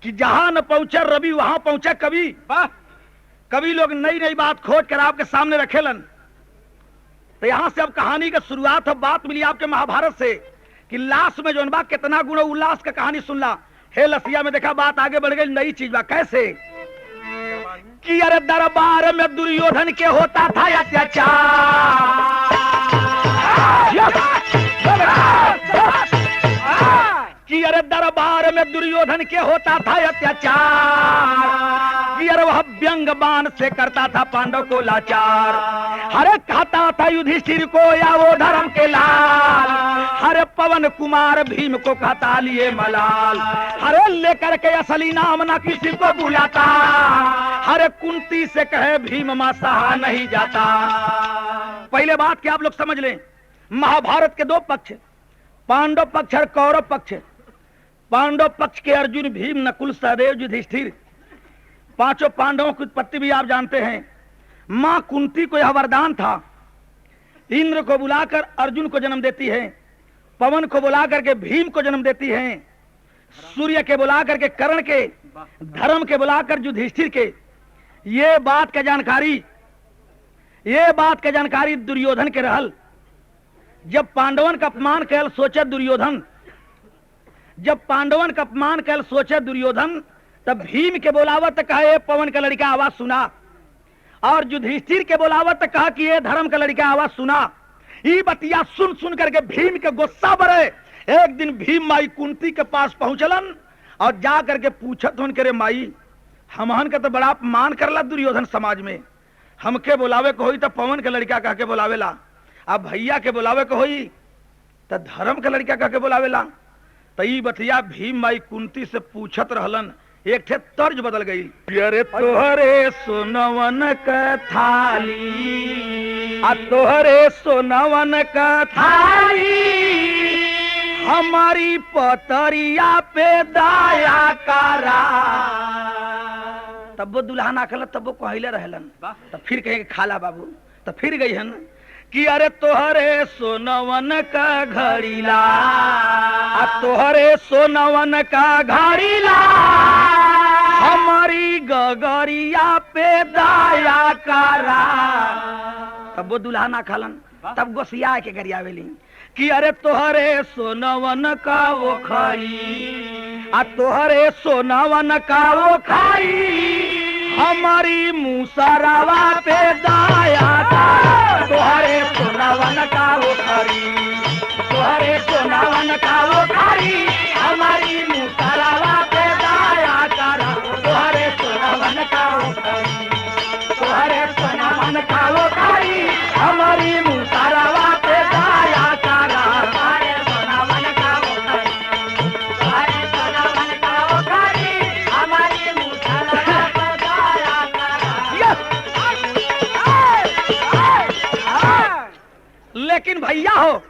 कि जहां न पहुंचे रवि वहां पहुंचे कवि। कवि लोग नई नई बात खोज कर आपके सामने रखेलन। तो यहां से अब कहानी का शुरुआत है। बात मिली आपके महाभारत से कि लाश में जो बा कितना गुण उल्लास का कहानी सुनला। हे लसिया में देखा बात आगे बढ़ गई, नई चीज बा। कैसे कि अरे दरबार में दुर्योधन के होता था कि अरे दरबार में दुर्योधन के होता था अत्याचार। कि अरे वह व्यंग बाण से करता था पांडव को लाचार। हरे कहता था युधिष्ठिर को या वो धर्म के लाल। हरे पवन कुमार भीम को कहता लिए मलाल। हरे लेकर के असली नाम ना किसी को बुलाता। हरे कुंती से कहे भीम मां सहा नहीं जाता। पहले बात क्या आप लोग समझ लें, महाभारत के दो पक्ष, पांडव पक्ष और कौरव पक्ष। पांडव पक्ष के अर्जुन, भीम, नकुल, सहदेव, युधिष्ठिर, पांचों पांडवों की उत्पत्ति भी आप जानते हैं। मां कुंती को यह वरदान था, इंद्र को बुलाकर अर्जुन को जन्म देती है, पवन को बुला करके भीम को जन्म देती है, सूर्य के बुला करके कर्ण के, धर्म के बुलाकर युधिष्ठिर के। ये बात का जानकारी दुर्योधन के रहल। जब पांडवन का अपमान कैल सोचे दुर्योधन, तब भीम के बोलावत कहा पवन का लड़का आवाज सुना, और युधिष्ठिर के बोलावत कहा कि ये धर्म का लड़का आवाज सुना। ये बतिया सुन सुन करके भीम के गुस्सा बढ़े। एक दिन भीम माई कुंती के पास पहुंचलन और जा करके पूछत उन करे माई, हमहन का तो बड़ा अपमान करला दुर्योधन समाज में। हमके बोलावे को होई तो पवन का लड़का कह के बोलावेला, अब भैया के बुलावे को होई तो धर्म का लड़का कह के बुलावेला। तो ई बतिया भीम माई कुंती से पूछत रहलन। एक ठे तर्ज बदल गई। अरे तोहरे सोनवन का थाली, तोहरे सोनवन का थाली, हमारी पतरिया पे दाया करा। तब वो दुल्हा ना कल, तब वो कहले रहलन। तब फिर कहे खाला बाबू, तो फिर गई हन कि अरे तोहरे सोनवन का घड़ीला, तोहरे सोनवन का घड़ीला, हमारी गगरिया पे दाया करा। तब वो दुल्हा ना खालन, तब गोसिया के गरियावेली कि अरे तोहरे सोनवन का वो खाई, तोहरे सोनवन का वो खाई, हमारी मुसरावा पे दाया करा। तोहरे सोनवन का वो खाई, तोहरे सोनवन का वो खाई, हमारी मुसरावा पे दाया करा। तोहरे सोनवन का वो खाई, तोहरे सोनवन का वो खाई, हमारी मुसरावा पे दाया करा। तोहरे सोनवन का वो खाई, तोहरे सोनवन का वो खाई, हमारी मुसरावा पे दाया करा। लेकिन भैया हो,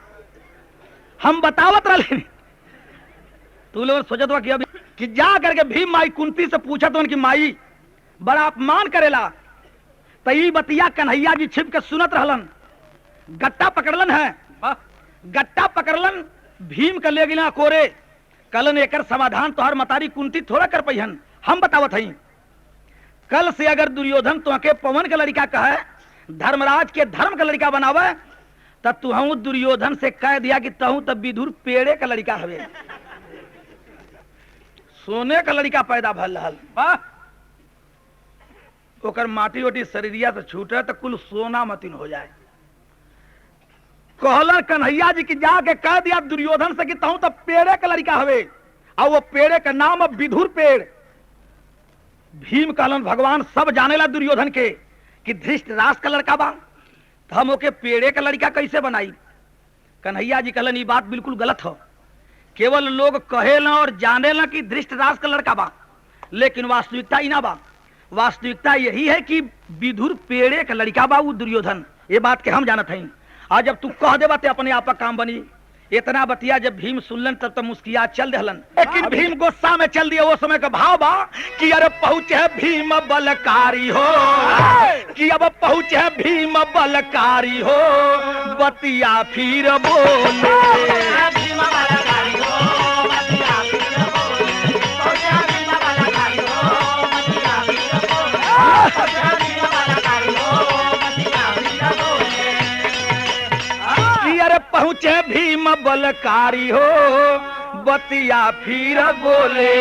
हम बतावत रहे, तू लोग सोचत हुआ कि अभी कि जा करके भीम माई कुंती से पूछत उनकी माई बड़ा अपमान करेला। तो ई बतिया कन्हैया जी छिप के सुनत रहलन। गट्टा पकड़लन है, गट्टा पकड़लन, भीम का ले गिला कोरे, कलन एकर समाधान तोहर मतारी कुंती थोड़ा कर पहिन, हम बतावत हई। कल से अगर दुर्योधन तुहके पवन का लड़का कहे, धर्मराज के धर्म का लड़का बनावे, तब तुहू दुर्योधन से कह दिया कि तहू तब विदुर पेड़े का लड़का हवे, सोने का लड़का पैदा भल रहल। ओकर माटी ओटी शरीरिया से छूटे तो कुल सोना मतीन हो जाए। कहलन कन्हैया जी की जाके कह दिया दुर्योधन से कि तहू तब पेड़े का लड़का हवे, और वो पेड़े का नाम अब विदुर पेड़। भीम कहलन भगवान सब जानेला दुर्योधन के कि धृष्टराष्ट्र का लड़का बा, तो हम ओके पेड़े का लड़का कैसे बनाई। कन्हैया जी कहलन ये बात बिल्कुल गलत हो, केवल लोग कहेला और जानेला कि धृष्टराष्ट्र का लड़का बा, लेकिन वास्तविकता ही ना बा। वास्तविकता यही है कि विदुर पेड़े का लड़का बा वो दुर्योधन। ये बात के हम जानत हई। आज जब तू कह देबा ते अपने आप का काम बनी। इतना बतिया जब भीम सुनलन तब तो मुस्किया चल दहलन, लेकिन भीम गुस्सा में चल दिया। वो समय का भाव बा कि अरे पहुंचे भीम बलकारी हो, कि अब पहुंचे भीम बलकारी हो, बतिया फिर बोले। भीम बलकारी हो, बतिया फिर बोले, पहुंचे भीम बलकारी राम बलकारी हो बतिया फिर बोले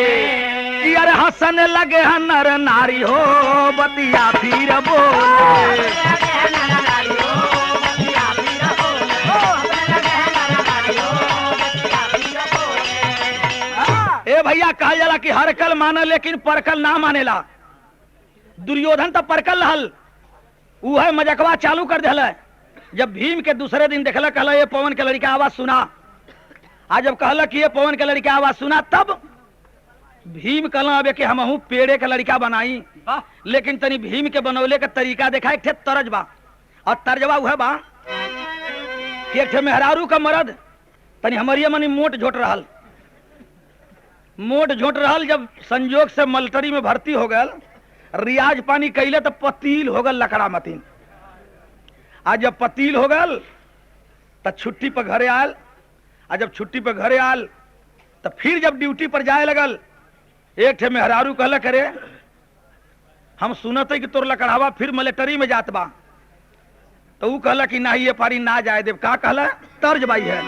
कि अरे हसन लगे हैं नर नारी हो बतिया फिर बोले। ए भैया कहा जाला कि हर कल माने लेकिन परकल ना मानेला। दुर्योधन तो परकल रहल, ऊ है मजकवा चालू कर दिल। जब भीम के दूसरे दिन देखला कहला ये पवन के लड़का आवाज सुना। आज जब कहला कि ये पवन के लड़का आवाज सुना तब भीम कहला अब कि हमहू पेड़े का लड़का बनाई, लेकिन तनी भीम के बनौले का तरीका देखा। एक ठे तरज बा और तर्जवा उहे बा कि एक ठे मेहरारू का मर्द तनी हमारी मनी मोट झोट रहल। मोट झोट रहल जब संजोग से मल्टरी में भर्ती हो गल, रियाज पानी कैले तो पतील हो गल लकड़ा मतीन। आज जब पतील हो गल तो छुट्टी पर घरे आयल। आज जब छुट्टी पर घरे आयल तो फिर जब ड्यूटी पर जाए लगल, एक ठे मेहरारू कहला करे हम सुनते कि तोर लकड़ावा फिर मिलिट्री में जात बा। तो ऊ कहला कि ना ये पारी ना जाए देव। का कहला तर्ज बाई है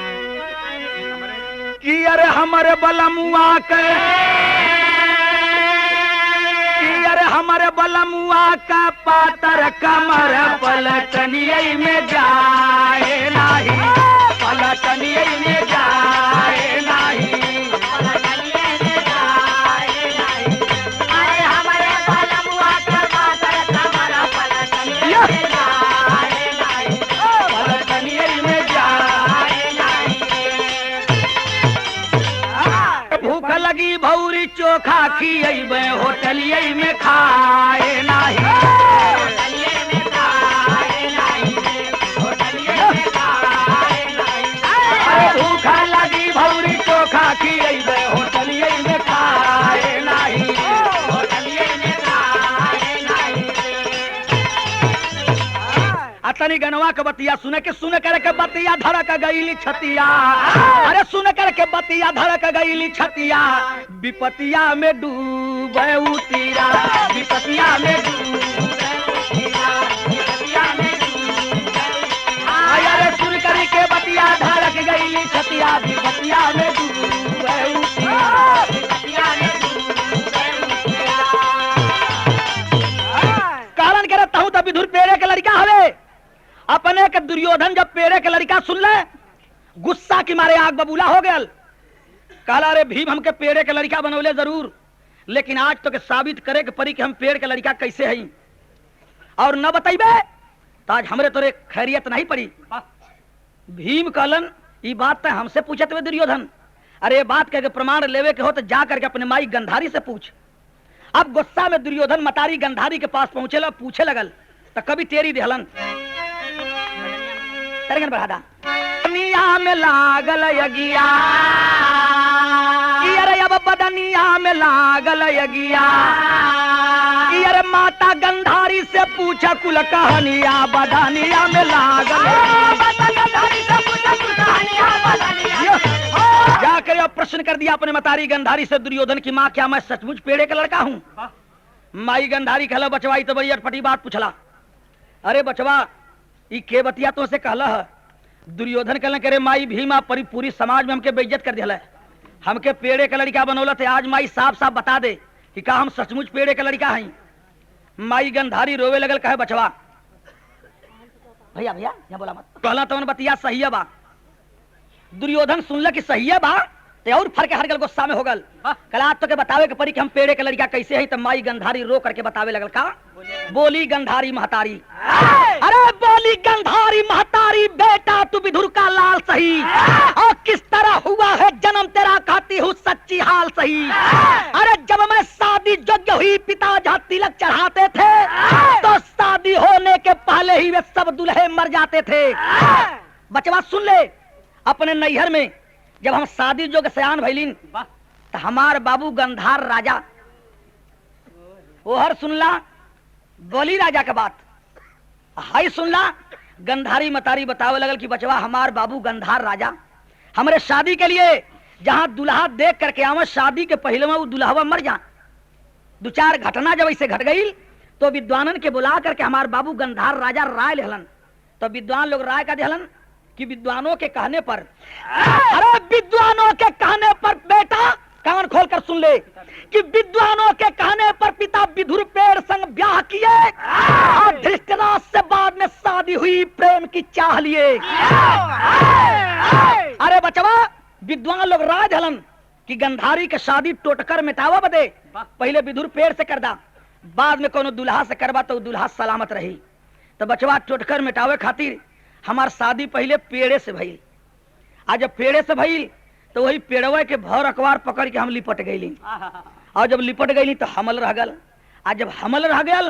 कि अरे हमारे बलमुआ के कि अरे हमारे बलमुआ का पातर कमर पलटनिये में जाए नाही, पलटनिये में जाए नाही। अरे हमारे बलमुआ का पातर कमर पलटनिये में जाए नाही, पलटनिये में जाए नाही। भूख लगी भौरी चोखा खियैबे होटलिये में खाए नाही, होटलिये में खाए नाही, होटलिये में खाए नाही। अरे भूख लगी भौरी चोखा खियैबे होटलिये में खाए नाही, होटलिये में खाए नाही। अतनी गनवा के बतिया सुने कर के बतिया धड़क गईली छतिया। अरे सुन कर के बतिया धड़क गईली छतिया, विपतिया में डूबे उतीरा, विपतिया में डूबे उतीरा, विपतिया में डूबे उतीरा। अरे सुन कर के बतिया धड़क गईली छतिया, विपतिया में डूबे उतीरा, विपतिया में डूबे उतीरा। कारण करता हूं तब विधुर पेड़े के लड़का हवे। अपने के दुर्योधन जब पेड़े के लड़का सुन ले गुस्सा की मारे आग बबूला हो गया। कहला रे भीम हमके पेड़े के लड़का बनौले जरूर, लेकिन आज तो के साबित करे के परी कि हम पेड़ के लड़का कैसे हई और न बताइबे तो आज हमरे तोरे खैरियत नहीं पड़ी। भीम कहलन ई बात तो हमसे पूछत हुए दुर्योधन। अरे ये बात कह प्रमाण लेवे के हो तो जा करके अपने माई गंधारी से पूछ। अब गुस्सा में दुर्योधन मतारी गंधारी के पास पहुंचे पूछे लगल तो कभी तेरी देहलन बढ़ा बदनिया में लागल यगिया, अरे अब बदनिया में लागल यगिया। अरे माता गंधारी से पूछा कुल कहानिया, बदनिया में लागल जाकर अब प्रश्न कर दिया अपने मतारी गंधारी से दुर्योधन की माँ क्या मैं सचमुच पेड़े का लड़का हूँ? माई गंधारी कहला बचवाई तो बड़ी अटपटी बात पूछला। अरे बचवा ई के बतिया तो से कहला है। दुर्योधन कहला करे माई भीमा पूरी समाज में हमके बेइज्जत कर दिया, हमके पेड़े का लड़का बनौला थे। आज माई साफ साफ बता दे कि का हम सचमुच पेड़े का लड़का हई। माई गंधारी रोवे लगल कहे बचवा भैया भैया यहाँ बोला मत। कहला तो बतिया सही है बा। दुर्योधन सुनल कि सही है बा ते और फर के हर गल गुस्सा में हो गल। कला तो के बतावे के परी कि हम पेड़े के लड़का कैसे है। तो माई गंधारी रो करके बतावे लगल का बोली गंधारी महतारी, अरे बोली गंधारी महतारी बेटा तू विधुर का लाल सही और किस तरह हुआ है जन्म तेरा कहती हूँ सच्ची हाल सही। अरे जब मैं शादी योग्य हुई पिता जहाँ तिलक चढ़ाते थे तो शादी होने के पहले ही वे सब दुल्हे मर जाते थे। बचवा सुन ले अपने नैहर में जब हम शादी जोग सयान भैलीन तो हमार बाबू गंधार राजा ओहर सुनला बोली राजा के बात हाई सुनला। गंधारी मतारी बतावे लगल कि बचवा हमार बाबू गंधार राजा हमरे शादी के लिए जहां दुल्हा देख करके आवे शादी के पहले में वो दुल्हवा मर जा। दो चार घटना जब ऐसे घट गई तो विद्वानन के बुला करके हमार बाबू गंधार राजा राय लेहलन। तो विद्वान लोग राय का देहलन कि विद्वानों के कहने पर, अरे विद्वानों के कहने पर बेटा कान खोल कर सुन ले कि विद्वानों के कहने पर पिता विदुर पेड़ संग ब्याह किए और धृतराज से बाद में शादी हुई प्रेम की चाह लिए। अरे बचवा विद्वान लोग राज हलन कि गंधारी के शादी टोटकर मिटावा बदे पहले विदुर पेड़ से कर दा, बाद में कोनो दुल्हा से करवा तो दुल्हा सलामत रही। तो बचवा टोटकर मिटावे खातिर हमार शादी पहले पेड़े से भइल। आज जब पेड़े से भइल तो वही पेड़वे के भर अखबार पकड़ के हम लिपट गईली, और जब लिपट गईली तो हमल रह गल। आज जब हमल रह गल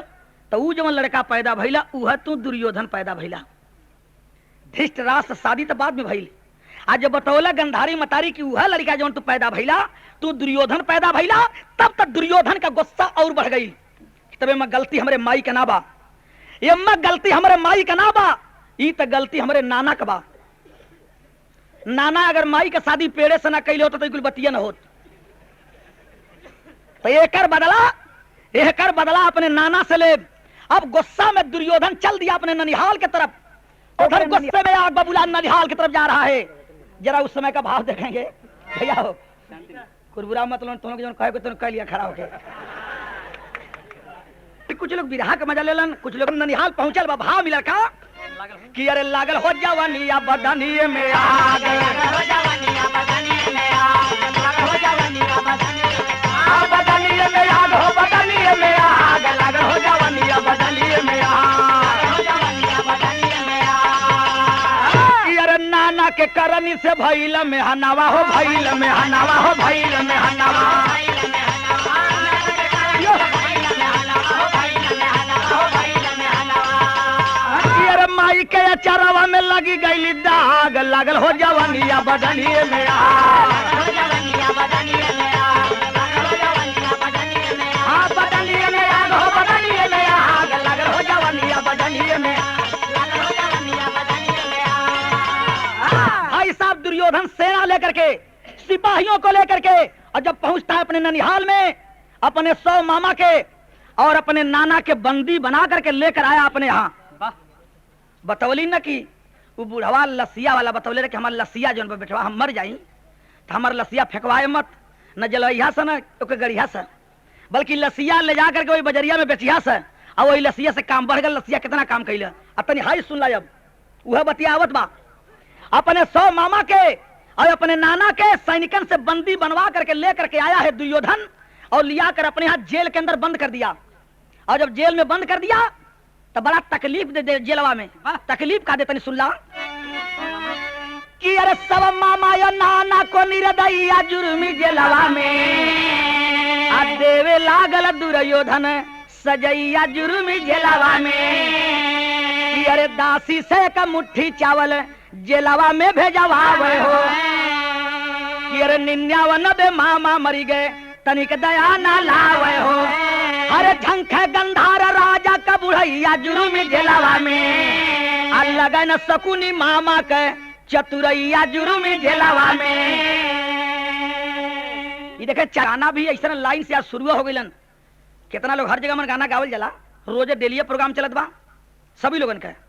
तो ऊ जवन लड़का पैदा भइला उह तू दुर्योधन पैदा भइला। धृतराज से शादी तो बाद में भइल। आज जब बतौला गंधारी मतारी की उह लड़का जवन तू पैदा भइला तू दुर्योधन पैदा भइला, तब तक दुर्योधन का गुस्सा और बढ़ गई। तबे मैं गलती हमरे माई का ना बा, ये मैं गलती हमरे माई का ना बा, ई तो गलती हमरे नाना का बा। नाना अगर माई का शादी पेड़े से ना कैले होता तो कुल बतिया न होत। तो एकर बदला अपने नाना से ले। अब गुस्सा में दुर्योधन चल दिया अपने ननिहाल के तरफ। उधर गुस्से में आग बबूला ननिहाल की तरफ जा रहा है। जरा उस समय का भाव देखेंगे भैया हो कुरबुरा मतलब तुम लोग कहे तुम कह लिया खड़ा होके। कुछ लोग बिरहा का मजा लेलन, कुछ लोग ननिहाल पहुंचल बा भाव मिलल का कि अरे लागल हो जवानिया बदनिए में आग, बदनिए में आग, हो जवानिया बदनिए में आग, हो बदनिए में आग, लागल हो जवानिया बदनिए में आग, हो जवानिया बदनिए में आग। अरे नाना के करनी से भइल में हनावा हो, भइल में हनावा हो, भइल में हनावा, माई के अचारवा में लगी गई दाग, लागल हो जवानिया बदनिए में आग, हो जवानिया बदनिए में आग, हो जवानिया बदनिए में आग, हाँ बदनिए में आग, हो बदनिए में आग, लागल हो जवानिया बदनिए में आग, लागल हो जवानिया बदनिए में आग। भाई साहब दुर्योधन सेना लेकर के सिपाहियों को लेकर के और जब पहुंचता है अपने ननिहाल में अपने 100 मामा के और अपने नाना के बंदी बना करके लेकर आया अपने यहाँ। बतौली न कि वो बुढ़वा लसिया वाला बतौले रहे कि हमार लसिया जो बेटवा हम मर जाई तो हमार लसिया फेंकवाए मत, न जलैया से न गड़िया से, बल्कि लसिया ले जा करके वही बजरिया में बेचिया से। और वही लसिया से काम बढ़ गल। लसिया कितना काम कैल तनी हाई सुन ला। अब वह बतियावत बा अपने 100 मामा के और अपने नाना के सैनिकन से बंदी बनवा करके लेकर के आया है दुर्योधन और लिया कर अपने यहाँ जेल के अंदर बंद कर दिया। और जब जेल में बंद कर दिया तो बड़ा तकलीफ दे जेलवा में। तकलीफ का दे तनी सुन ला कि अरे सब मामा या नाना को निरदैया जुर्मी जेलवा में आ देवे लागल दुर्योधन सजैया जुर्मी जेलवा में कि अरे दासी से का मुट्ठी चावल जेलवा में भेजवावे हो कि अरे 99 मामा मरी गए तनिक दया ना लावे हो। अरे झंख गंधार राजा का बुढ़ैया जुर्मी जेलवा में आ लगन सकुनी मामा के चतुरैया जुर्मी जेलवा में। ये देखे गाना भी ऐसा लाइन से आज शुरू हो गई। कितना लोग हर जगह में गाना गावल जाला, रोजे डेली प्रोग्राम चलत बा सभी लोगन के।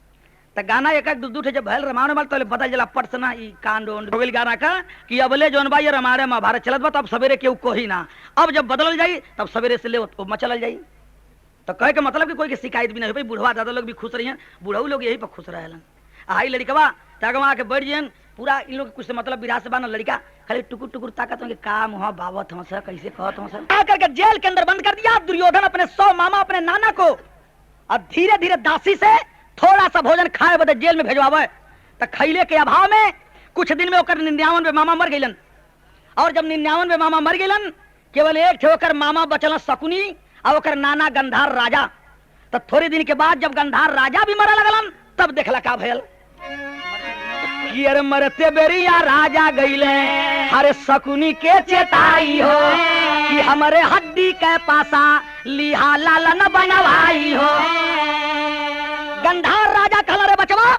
तो गाना एक एक दू जब भैल रामायण वाल तो बदल जला पट से ना कांड हो गई गाना का कि अबले जौन बा ये रामायण महाभारत चलत बा तो अब सवेरे केहू कोही ना, अब जब बदल जाई तब सवेरे से ले मचल जाई। तो कहे के मतलब कि कोई की शिकायत भी नहीं हो। बुढ़वा दादा लोग भी खुश रही हैं, बुढ़ऊ लोग यही पर खुश रहेलन। आई लड़कवा तगवा के बैठ जाइन पूरा इन लोग कुछ मतलब विराह से बाना लड़का खाली टुकुर टुकुर ताकत होंगे काम हुआ बाबत हो सर कैसे कहत हो सर करके जेल के अंदर बंद कर दिया दुर्योधन अपने 100 मामा अपने नाना को। अब धीरे धीरे दासी से थोड़ा सा भोजन खाए बदे जेल में भेजवावे। तो खैले के अभाव में कुछ दिन में ओकर 99 मामा मर गइलन। और जब 99 मामा मर गइलन केवल एक थे ओकर मामा बचल शकुनी और ओकर नाना गंधार राजा। तो थोड़े दिन के बाद जब गंधार राजा भी मरे लगलन तब देखला का भयल कि अरे मरते बेरिया राजा गइले अरे शकुनी के चेताई हो कि हमारे हड्डी के पासा लिहा लालन बनवाई हो। गंधार राजा कहला रे बचवा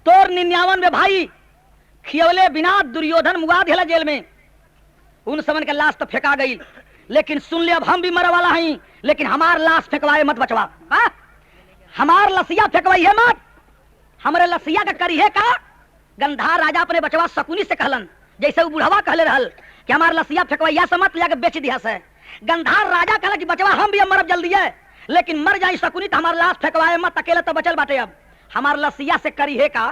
तोर 99 भाई खियवले बिना दुर्योधन मुआ दिला जेल में। उन समन के लाश तो फेंका गई, लेकिन सुन ले अब हम भी मरे वाला हई, लेकिन हमार लाश फेंकवाए मत बचवा। हमार लसिया फेंकवाई है मत, हमारे लसिया का करी है का गंधार राजा अपने बचवा शकुनी से कहलन, जैसे वो बुढ़वा कहले रहल कि हमार लसिया फेंकवैया से मत जाके बेच दिया से। गंधार राजा कहला कि बचवा हम भी मरब जल्दी है, लेकिन मर जाई शकुनी तो हमार लाश फेंकवाए मत, अकेले तो बचल बाटे। अब हमार लसिया से करी है का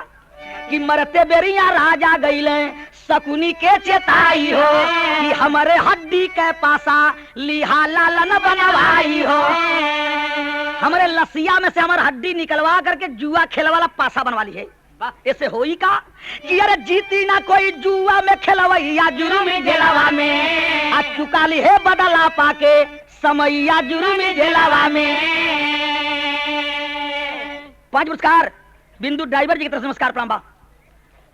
कि मरते बेरिया राजा गईले शकुनी के चेताई हो कि हमारे हड्डी के पासा लिहा लालन बनवाई हो। हमारे लसिया में से हमार हड्डी निकलवा करके जुआ खेल वाला पासा बनवा ली है। ऐसे होई का कि अरे जीती ना कोई जुआ में खेलवैया जुर्मी जेलावा में, आज चुका ली है बदला पाके समैया जुर्मी जेलावा में। 5 पुरस्कार बिंदु ड्राइवर जी की तरफ से नमस्कार प्रणाम बा।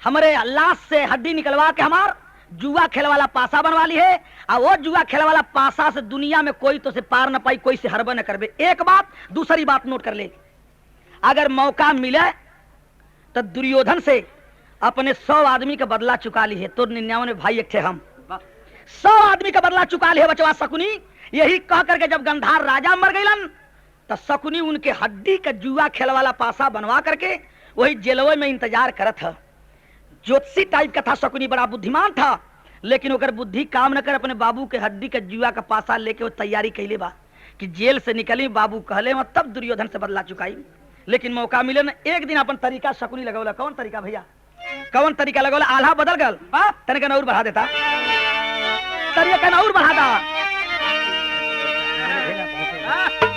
हमारे लाश से हड्डी निकलवा के हमार जुआ खेल वाला पासा बनवा ली है, और वो जुआ खेल वाला पासा से दुनिया में कोई तो से पार न पाई, कोई से हरबा न करबे। एक बात, दूसरी बात नोट कर ले, अगर मौका मिले तो दुर्योधन से अपने 100 आदमी का बदला चुका ली है। तो 99 भाई एक थे हम, 100 आदमी का बदला चुका ली है बचवा शकुनी। यही कह करके जब गंधार राजा मर गईलन तो शकुनी उनके हड्डी का जुआ खेल वाला पासा बनवा करके वही जेलवे में इंतजार करत है। ज्योतिषी टाइप का था शकुनी, बड़ा बुद्धिमान था, लेकिन ओकर बुद्धि काम न कर अपने बाबू के हड्डी का जुआ का पासा लेके वो तैयारी कैले बा कि जेल से निकली, बाबू कहले मैं तब दुर्योधन से बदला चुकाई। लेकिन मौका मिले न, एक दिन अपन तरीका शकुनी लगौला। कौन तरीका भैया, कौन तरीका लगौला? आल्हा बदल गल, तनिका और बढ़ा देता, तरीका और बढ़ा दा,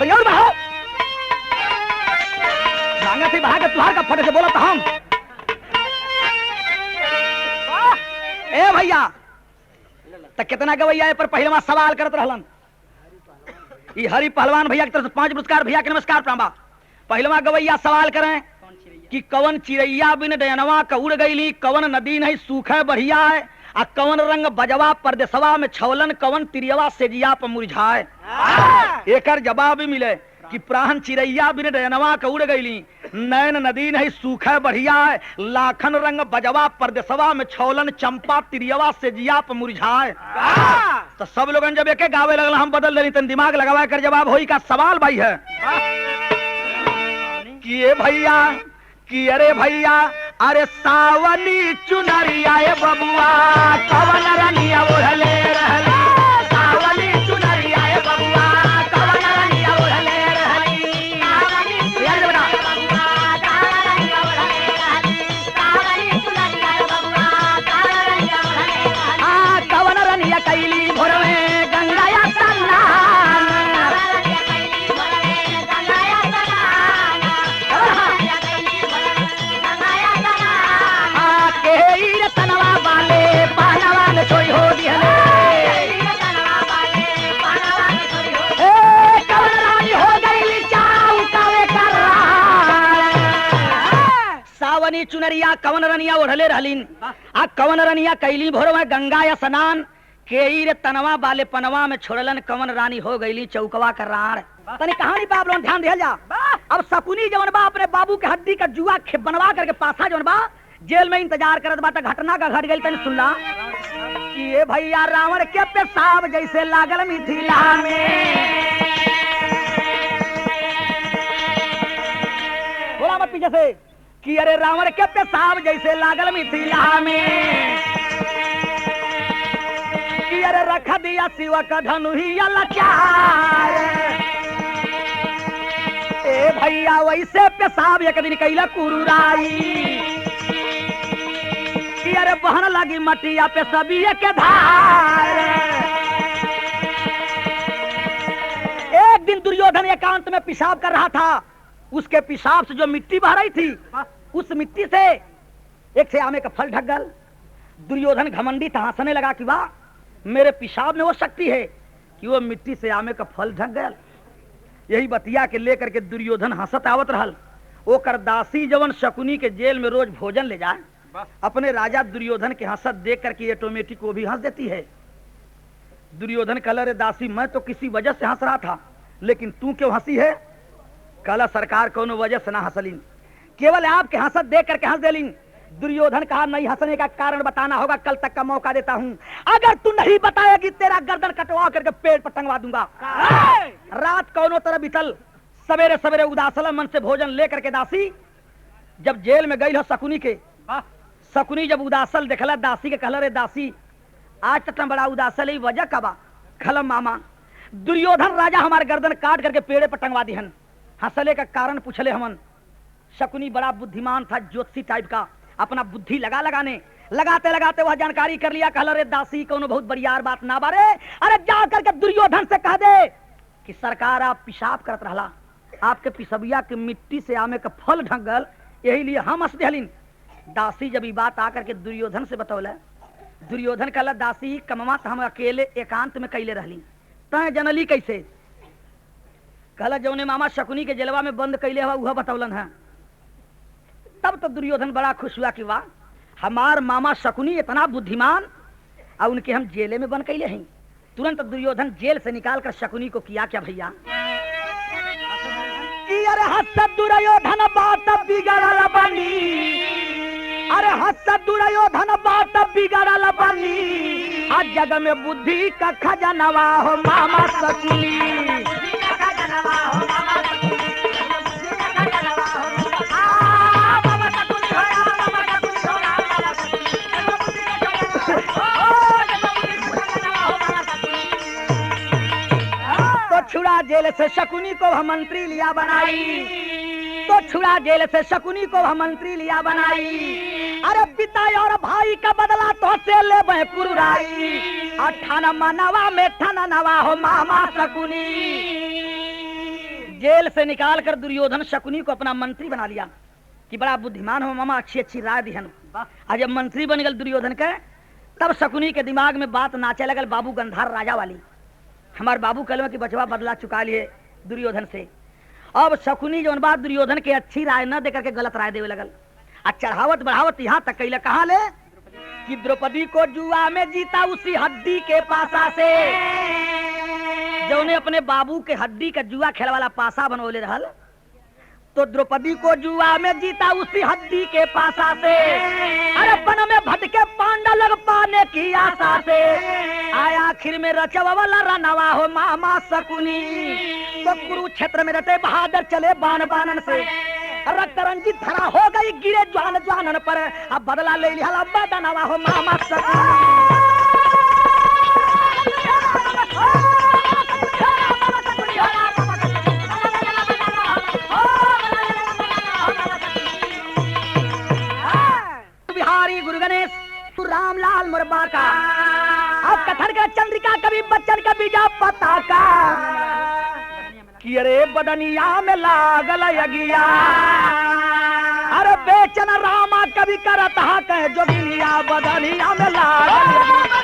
और बढ़ाओ, मांगा थी बढ़ा के तुहार का फटे से बोला था हम। ए भैया तो कितना गवैया पर पहलवा सवाल करत रहलन। ये हरि पहलवान भैया की तरफ से 5 पुरस्कार भैया के नमस्कार प्रणाम। पहलवा गवैया सवाल करें कि कवन चिड़ैया बिन डयनवा का उड़ गईली, कवन नदी नहीं सूखे बढ़िया है, आ कवन रंग बजवा परदेसवा में छवलन, कवन तिरियवा सेजिया पर मुरझाए। एकर जवाब भी मिले कि प्राण चिड़ैया बिन डयनवा का उड़ गईली, नैन नदी नहीं सूखे बढ़िया है, लाखन रंग बजवा परदेसवा में छौलन, चंपा तिरियवा सेजिया पर मुरझाए। तो सब लोगन जब एक गावे लगल, हम बदल देनी, तन दिमाग लगावा कर जवाब होई का सवाल भाई है कि ये भैया कि अरे भैया अरे सावनी चुनरिया ए बबुआ कवन रंगिया ओढ़ले रहली, सावनी चुनरिया ए बबुआ कवन रंगिया ओढ़ले रहली, याद बना कवन रंगिया कैली भोरवे गंगाया सन्नान, तनवा वाले पहलवा ने छोड़ी हो दिहले, कवन रानी हो गई चाऊ कावे कर सावनी चुनरिया कवन रनिया ओढ़ले रहलीन, आ कवन रनिया कैली भोरवा गंगा या स्नान, केईर तनवा वाले पनवा में छोड़लन, कवन रानी हो गईली चौकवा कर राण। तनी कहानी बाप लोग ध्यान दिया जा। अब शकुनी जवन बा अपने बाबू के हड्डी का जुआ बनवा करके पासा जवन बा जेल में इंतजार करत बाटा, घटना का घट गई। तनी सुनला कि ये भैया रावण के पेशाब जैसे लागल मिथिला में, बोला मत पीछे से कि अरे रावण के पेशाब जैसे लागल मिथिला में, कि अरे रख दिया शिव का धनुहिया लाचार। ए भैया वैसे पेशाब एक दिन कैला कुरुराई, अरे बहन लगी मटिया पे सभी के धार। एक दिन दुर्योधन एकांत में पेशाब कर रहा था, उसके पेशाब से जो मिट्टी बह रही थी, उस मिट्टी से एक से आमे का फल ढक गल। दुर्योधन घमंडी था, हंसने लगा कि वाह मेरे पेशाब में वो शक्ति है कि वो मिट्टी से आमे का फल ढक गल। यही बतिया के लेकर के दुर्योधन हंसत आवत रहल। ओकर दासी जवन शकुनी के जेल में रोज भोजन ले जाए, अपने राजा दुर्योधन के हंसत देख करके ऑटोमेटिक को भी हंस देती है। दुर्योधन कहला रे दासी मैं तो किसी वजह से हंस रहा था, लेकिन तू क्यों हंसी है? कहला सरकार कोनो वजह से ना हंसलीन, केवल आपके हंसत देख करके हंस देलीन। दुर्योधन कहा नहीं हंसने का कारण बताना होगा, कल तक का मौका देता हूं, अगर तू नहीं बताएगी तेरा गर्दन कटवा करके पेड़ पर टंगवा दूंगा। रात कौनो तरह बीतल, सवेरे सवेरे उदासल मन से भोजन लेकर के दासी जब जेल में गई हो शकुनी के, शकुनी जब उदासल देखला दासी के कहला रे दासी आज तक बड़ा उदासल है, वजह का बा? खलम मामा दुर्योधन राजा हमारे गर्दन काट करके पेड़े पर टंगवा दिहन। हंसले का कारण पूछले हमन। शकुनी बड़ा बुद्धिमान था, ज्योतिषी टाइप का, अपना बुद्धि लगाने लगाते लगाते वह जानकारी कर लिया। कहला रे दासी कोनो बहुत बड़ियार बात ना बारे, अरे जा करके दुर्योधन से कह दे कि सरकार आप पिशाब करत रहला, आपके पिसबिया के मिट्टी से आमे का फल ढंगल, यही लिए हम हंस दिहलिन। दासी जब ये बात आकर के दुर्योधन से बतौला, दुर्योधन कहला दासी कमवा हम अकेले एकांत में कैले रहली, तय जनली कैसे? कहला जौने मामा शकुनी के जेलवा में बंद कैले हुआ वह बतौलन है। तब तो दुर्योधन बड़ा खुश हुआ कि वाह हमार मामा शकुनी इतना बुद्धिमान और उनके हम जेले में बंद कैले हैं। तुरंत दुर्योधन जेल से निकाल कर शकुनी को किया क्या भैया? अरे हस्त दुर्योधन बात बिगड़ल बनी, अरे हस्त दुर्योधन बात बिगड़ल बनी, आज जग में बुद्धि का खजनवा हो मामा शकुनी। तो छुड़ा जेल से शकुनी को हम मंत्री लिया बनाई, तो छुड़ा जेल से शकुनी को हम मंत्री लिया बनाई। अरे पिता और भाई का बदला तो से ले पुराई, अठाना मनवा में ठना नवा हो मामा शकुनी। जेल से निकाल कर दुर्योधन शकुनी को अपना मंत्री बना लिया कि बड़ा बुद्धिमान हो मामा, अच्छी अच्छी राय दिहन। आज जब मंत्री बन गए दुर्योधन के, तब शकुनी के दिमाग में बात नाचे लगल बाबू गंधार राजा वाली। हमारे बाबू कलम की बचवा बदला चुका लिए दुर्योधन से। अब शकुनी जो बात दुर्योधन के अच्छी राय न देकर के गलत राय देवे लगल। आ चढ़ावत बढ़ावत यहाँ तक कैले कहा ले कि द्रौपदी को जुआ में जीता उसी हड्डी के पासा से, जो ने अपने बाबू के हड्डी का जुआ खेल वाला पासा बनवले रहल। तो द्रौपदी को जुआ में जीता उसी हड्डी के पासा से, अरे वन में भटके पांडा लग पाने की आशा से, आया आखिर में रचवा वाला रनवा हो मामा शकुनी। तो कुरुक्षेत्र में रटे बहादुर चले बान बानन से, रक्त रंजित धरा हो गई गिरे ज्वान ज्वानन पर, अब बदला ले लिया बदनवा हो मामा शकुनी। बिहारी गुरु गणेश रामलाल मुरबा का, अब कथन का चंद्रिका कवि बच्चन का बीजा पता का, कि अरे बदनिया में लागल यगिया, अरे बेचन रामा कवि करता कह जोगिया, बदनिया में लागल यगिया।